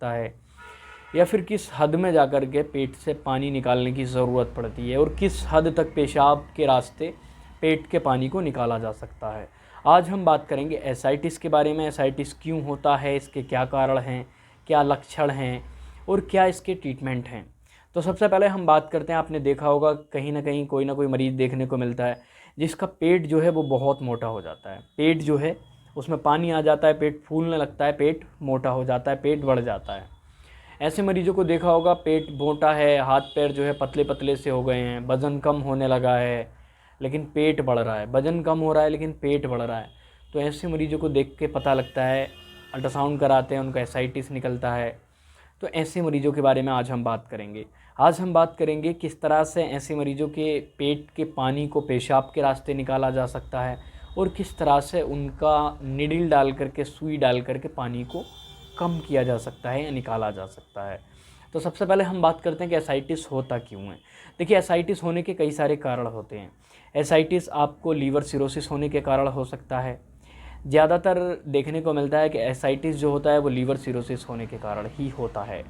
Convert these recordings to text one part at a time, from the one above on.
सकता है, या फिर किस हद में जाकर के पेट से पानी निकालने की ज़रूरत पड़ती है और किस हद तक पेशाब के रास्ते पेट के पानी को निकाला जा सकता है। आज हम बात करेंगे एसाइटिस के बारे में। एसाइटिस क्यों होता है, इसके क्या कारण हैं, क्या लक्षण हैं और क्या इसके ट्रीटमेंट हैं। तो सबसे पहले हम बात करते हैं, आपने देखा होगा कहीं ना कहीं कोई ना कोई मरीज़ देखने को मिलता है जिसका पेट जो है वो बहुत मोटा हो जाता है। पेट जो है उसमें पानी आ जाता है, पेट फूलने लगता है, पेट मोटा हो जाता है, पेट बढ़ जाता है। ऐसे मरीजों को देखा होगा पेट मोटा है, हाथ पैर जो है पतले पतले से हो गए हैं, वज़न कम होने लगा है लेकिन पेट बढ़ रहा है, वज़न कम हो रहा है लेकिन पेट बढ़ रहा है। तो ऐसे मरीजों को देख के पता लगता है, अल्ट्रासाउंड कराते हैं, उनका एसाइटिस निकलता है। तो ऐसे मरीजों के बारे में आज हम बात करेंगे। आज हम बात करेंगे किस तरह से ऐसे मरीजों के पेट के पानी को पेशाब के रास्ते निकाला जा सकता है और किस तरह से उनका निडिल डाल करके, सुई डाल करके पानी को कम किया जा सकता है या निकाला जा सकता है। तो सबसे पहले हम बात करते हैं कि एसाइटिस होता क्यों है। देखिए, एसाइटिस होने के कई सारे कारण होते हैं। एसाइटिस आपको लीवर सिरोसिस होने के कारण हो सकता है। ज़्यादातर देखने को मिलता है कि एसाइटिस जो होता है वो लीवर सिरोसिस होने के कारण ही होता है।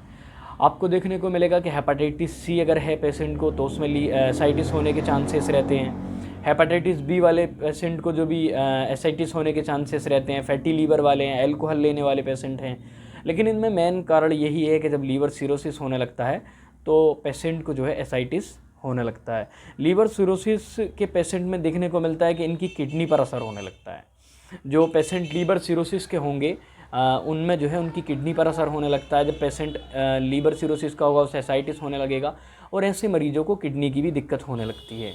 आपको देखने को मिलेगा कि हेपेटाइटिस सी अगर है पेशेंट को तो उसमें एसाइटिस होने के चांसेस रहते हैं। हेपेटाइटिस बी वाले पेशेंट को जो भी एसाइटिस होने के चांसेस रहते हैं। फैटी लीवर वाले हैं, अल्कोहल लेने वाले पेशेंट हैं। लेकिन इनमें मेन कारण यही है कि जब लीवर सिरोसिस होने लगता है तो पेशेंट को जो है एसाइटिस होने लगता है। लीवर सिरोसिस के पेशेंट में देखने को मिलता है कि इनकी किडनी पर असर होने लगता है। जो पेशेंट लीवर सिरोसिस के होंगे उनमें जो है उनकी किडनी पर असर होने लगता है। जब पेशेंट लीवर सिरोसिस का होगा उसे एसाइटिस होने लगेगा और ऐसे मरीजों को किडनी की भी दिक्कत होने लगती है।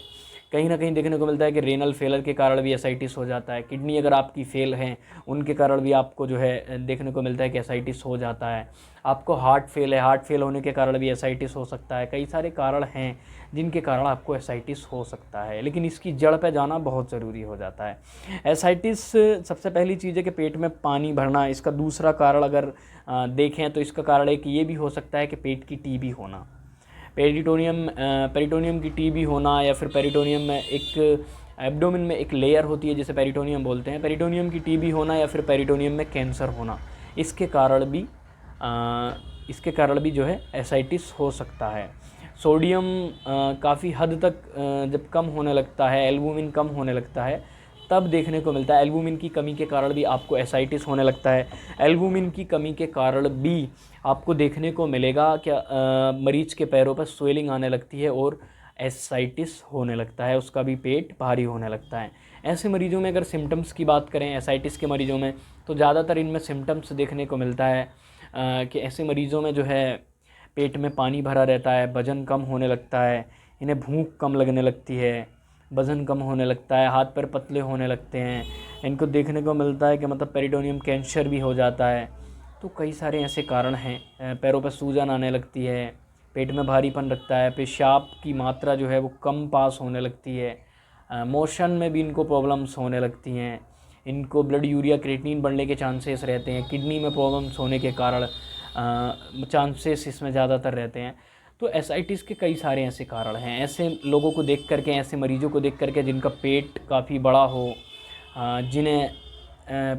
कहीं ना कहीं देखने को मिलता है कि रेनल फेलर के कारण भी एसाइटिस हो जाता है। किडनी अगर आपकी फेल है उनके कारण भी आपको जो है देखने को मिलता है कि एसाइटिस हो जाता है। आपको हार्ट फेल है, हार्ट फेल होने के कारण भी एसाइटिस हो सकता है। कई सारे कारण हैं जिनके कारण आपको एसाइटिस हो सकता है, लेकिन इसकी जड़ पे जाना बहुत ज़रूरी हो जाता है। एसाइटिस सबसे पहली चीज़ है कि पेट में पानी भरना। इसका दूसरा कारण अगर देखें तो इसका कारण एक ये भी हो सकता है कि पेट की टीबी होना, पेरिटोनियम की टीबी होना, या फिर पेरिटोनियम में एक एब्डोमेन में एक लेयर होती है जिसे पेरिटोनियम बोलते हैं, पेरिटोनियम की टीबी होना या फिर पेरिटोनियम में कैंसर होना, इसके कारण भी जो है एसाइटिस हो सकता है। सोडियम काफ़ी हद तक जब कम होने लगता है, एल्बुमिन कम होने लगता है, तब देखने को मिलता है एल्बुमिन की कमी के कारण भी आपको एसाइटिस होने लगता है। एल्बुमिन की कमी के कारण भी आपको देखने को मिलेगा कि मरीज के पैरों पर स्वेलिंग आने लगती है और एसाइटिस होने लगता है, उसका भी पेट भारी होने लगता है। ऐसे मरीजों में अगर सिम्टम्स की बात करें एसाइटिस के मरीजों में, तो ज़्यादातर इनमें सिम्टम्स देखने को मिलता है कि ऐसे मरीजों में जो है पेट में पानी भरा रहता है, वज़न कम होने लगता है, इन्हें भूख कम लगने लगती है, वज़न कम होने लगता है, हाथ पैर पतले होने लगते हैं। इनको देखने को मिलता है कि मतलब पेरिटोनियम कैंसर भी हो जाता है। तो कई सारे ऐसे कारण हैं। पैरों पर सूजन आने लगती है, पेट में भारीपन रखता है, पेशाब की मात्रा जो है वो कम पास होने लगती है, मोशन में भी इनको प्रॉब्लम्स होने लगती हैं, इनको ब्लड यूरिया क्रिएटिनिन बढ़ने के चांसेस रहते हैं, किडनी में प्रॉब्लम्स होने के कारण चांसेस इसमें ज़्यादातर रहते हैं। तो एसाइटिस के कई सारे ऐसे कारण हैं। ऐसे लोगों को देख करके, ऐसे मरीजों को देख करके जिनका पेट काफ़ी बड़ा हो, जिन्हें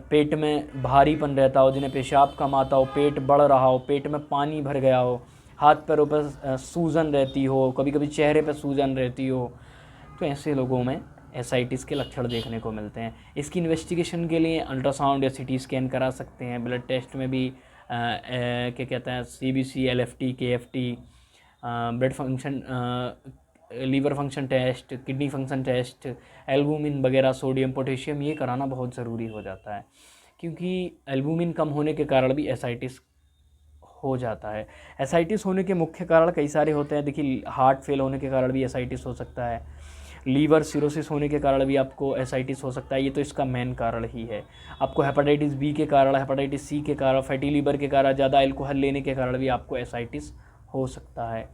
पेट में भारीपन रहता हो, जिन्हें पेशाब कम आता हो, पेट बढ़ रहा हो, पेट में पानी भर गया हो, हाथ पैरों पर सूजन रहती हो, कभी कभी चेहरे पर सूजन रहती हो, तो ऐसे लोगों में एसाइटिस के लक्षण देखने को मिलते हैं। इसकी इन्वेस्टिगेशन के लिए अल्ट्रासाउंड या सीटी स्कैन करा सकते हैं। ब्लड टेस्ट में भी क्या कहते हैं CBC, LFT, KFT, blood function, liver function test, kidney function test, albumin वगैरह, सोडियम, पोटेशियम, ये कराना बहुत ज़रूरी हो जाता है, क्योंकि एल्बुमिन कम होने के कारण भी एसाइटिस हो जाता है। एसाइटिस होने के मुख्य कारण कई सारे होते हैं। देखिए, हार्ट फेल होने के कारण भी एसाइटिस हो सकता है, लीवर सिरोसिस होने के कारण भी आपको एसाइटिस हो सकता है, ये तो इसका मेन कारण ही है। आपको हेपेटाइटिस बी के कारण, हेपेटाइटिस सी के कारण, फैटी लीवर के कारण, ज़्यादा अल्कोहल लेने के कारण भी आपको एसाइटिस हो सकता है।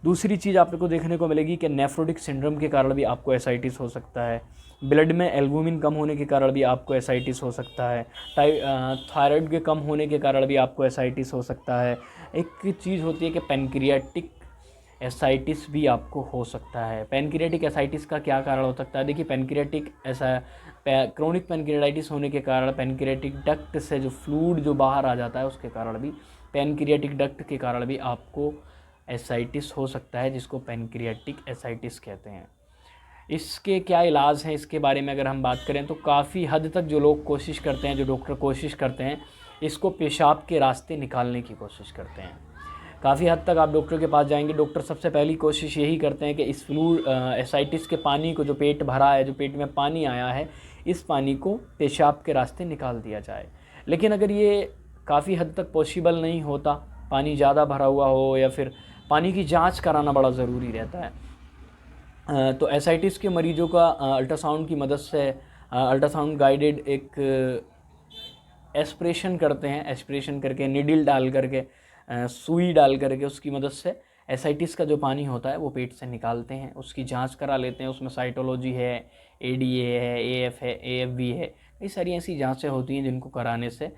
दूसरी चीज़ आपको देखने को मिलेगी कि नेफ्रोटिक सिंड्रोम के कारण भी आपको एसाइटिस हो सकता है। ब्लड में एल्बुमिन कम होने के कारण भी आपको एसाइटिस हो सकता है। थायराइड के कम होने के कारण भी आपको एसाइटिस हो सकता है। एक चीज़ होती है कि पैनक्रियाटिक एसाइटिस भी आपको हो सकता है। पैनक्रियाटिक एसाइटिस का क्या कारण हो सकता है? देखिए, क्रोनिक पैनक्रियाटाइटिस होने के कारण पैनक्रियाटिक डक्ट से जो फ्लूइड जो बाहर आ जाता है उसके कारण भी पैनक्रियाटिक डक्ट के कारण भी आपको एसाइटिस हो सकता है, जिसको पैनक्रियाटिक एसाइटिस कहते हैं। इसके क्या इलाज हैं, इसके बारे में अगर हम बात करें तो काफ़ी हद तक जो लोग कोशिश करते हैं, जो डॉक्टर कोशिश करते हैं, इसको पेशाब के रास्ते निकालने की कोशिश करते हैं। काफ़ी हद तक आप डॉक्टर के पास जाएंगे, डॉक्टर सबसे पहली कोशिश यही करते हैं कि इस एसाइटिस के पानी को, जो पेट भरा है, जो पेट में पानी आया है, इस पानी को पेशाब के रास्ते निकाल दिया जाए। लेकिन अगर ये काफ़ी हद तक पॉसिबल नहीं होता, पानी ज़्यादा भरा हुआ हो या फिर पानी की जांच कराना बड़ा ज़रूरी रहता है, तो एसाइटिस के मरीज़ों का अल्ट्रासाउंड की मदद से, अल्ट्रासाउंड गाइडेड एक एस्पिरेशन करते हैं, एस्पिरेशन करके निडल डाल करके, सुई डाल करके उसकी मदद से एसाइटिस का जो पानी होता है वो पेट से निकालते हैं, उसकी जांच करा लेते हैं। उसमें साइटोलॉजी है, एडीए है, एएफ है, एएफबी है, कई सारी ऐसी जांचें होती हैं जिनको कराने से